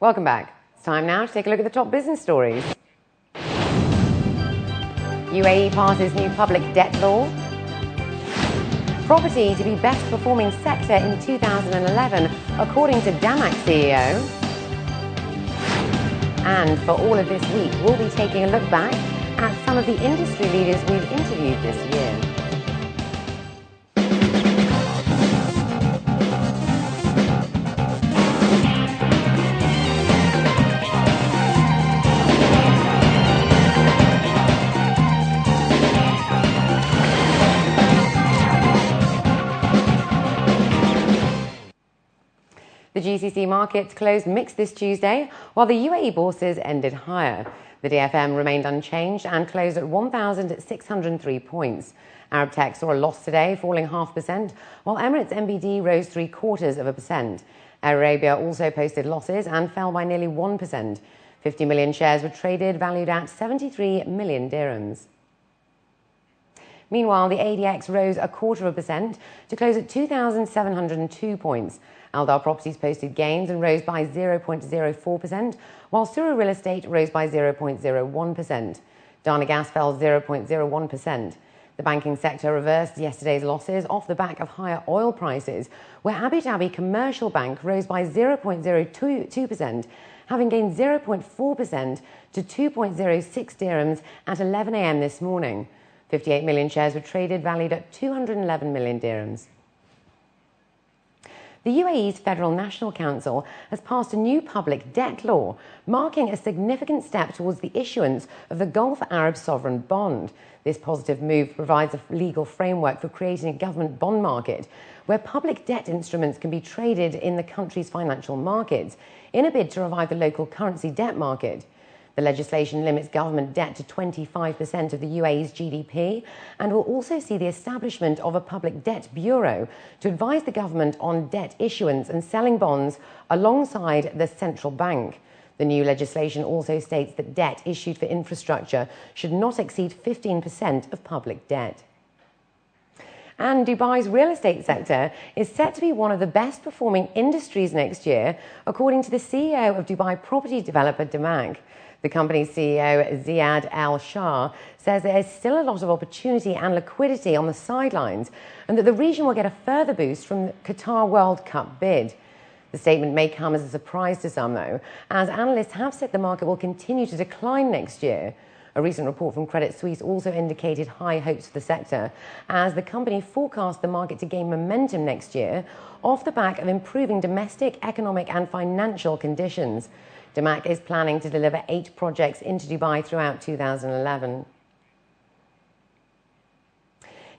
Welcome back. It's time now to take a look at the top business stories. UAE passes new public debt law. Property to be best performing sector in 2011, according to Damac CEO. And for all of this week, we'll be taking a look back at some of the industry leaders we've interviewed this year. The GCC markets closed mixed this Tuesday, while the UAE bourses ended higher. The DFM remained unchanged and closed at 1,603 points. Arab Tech saw a loss today, falling 0.5%, while Emirates NBD rose 0.75%. Air Arabia also posted losses and fell by nearly 1%. 50 million shares were traded, valued at 73 million dirhams. Meanwhile, the ADX rose 0.25% to close at 2,702 points. Aldar Properties posted gains and rose by 0.04%, while Sura Real Estate rose by 0.01%. Dana Gas fell 0.01%. The banking sector reversed yesterday's losses off the back of higher oil prices, where Abu Dhabi Commercial Bank rose by 0.02%, having gained 0.4% to 2.06 dirhams at 11 a.m. this morning. 58 million shares were traded, valued at 211 million dirhams. The UAE's Federal National Council has passed a new public debt law, marking a significant step towards the issuance of the Gulf Arab Sovereign Bond. This positive move provides a legal framework for creating a government bond market where public debt instruments can be traded in the country's financial markets in a bid to revive the local currency debt market. The legislation limits government debt to 25% of the UAE's GDP and will also see the establishment of a public debt bureau to advise the government on debt issuance and selling bonds alongside the central bank. The new legislation also states that debt issued for infrastructure should not exceed 15% of public debt. And Dubai's real estate sector is set to be one of the best performing industries next year, according to the CEO of Dubai property developer Damac. The company's CEO, Ziad Al Shah, says there is still a lot of opportunity and liquidity on the sidelines and that the region will get a further boost from the Qatar World Cup bid. The statement may come as a surprise to some, though, as analysts have said the market will continue to decline next year. A recent report from Credit Suisse also indicated high hopes for the sector, as the company forecast the market to gain momentum next year off the back of improving domestic, economic and financial conditions. Damac is planning to deliver 8 projects into Dubai throughout 2011.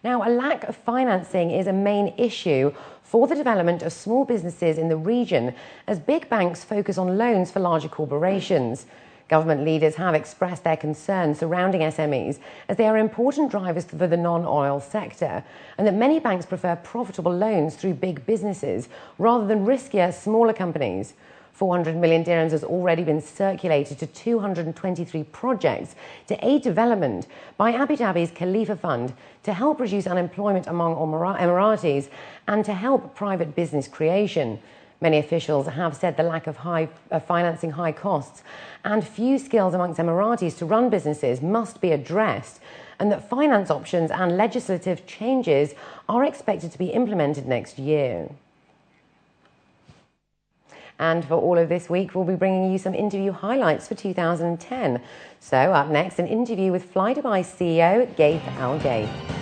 Now, a lack of financing is a main issue for the development of small businesses in the region, as big banks focus on loans for larger corporations. Government leaders have expressed their concerns surrounding SMEs, as they are important drivers for the non-oil sector, and that many banks prefer profitable loans through big businesses rather than riskier, smaller companies. 400 million dirhams has already been circulated to 223 projects to aid development by Abu Dhabi's Khalifa Fund to help reduce unemployment among Emiratis and to help private business creation. Many officials have said the lack of financing high costs and few skills amongst Emiratis to run businesses must be addressed, and that finance options and legislative changes are expected to be implemented next year. And for all of this week, we'll be bringing you some interview highlights for 2010. So up next, an interview with Fly Dubai CEO Gaith Al Gaith.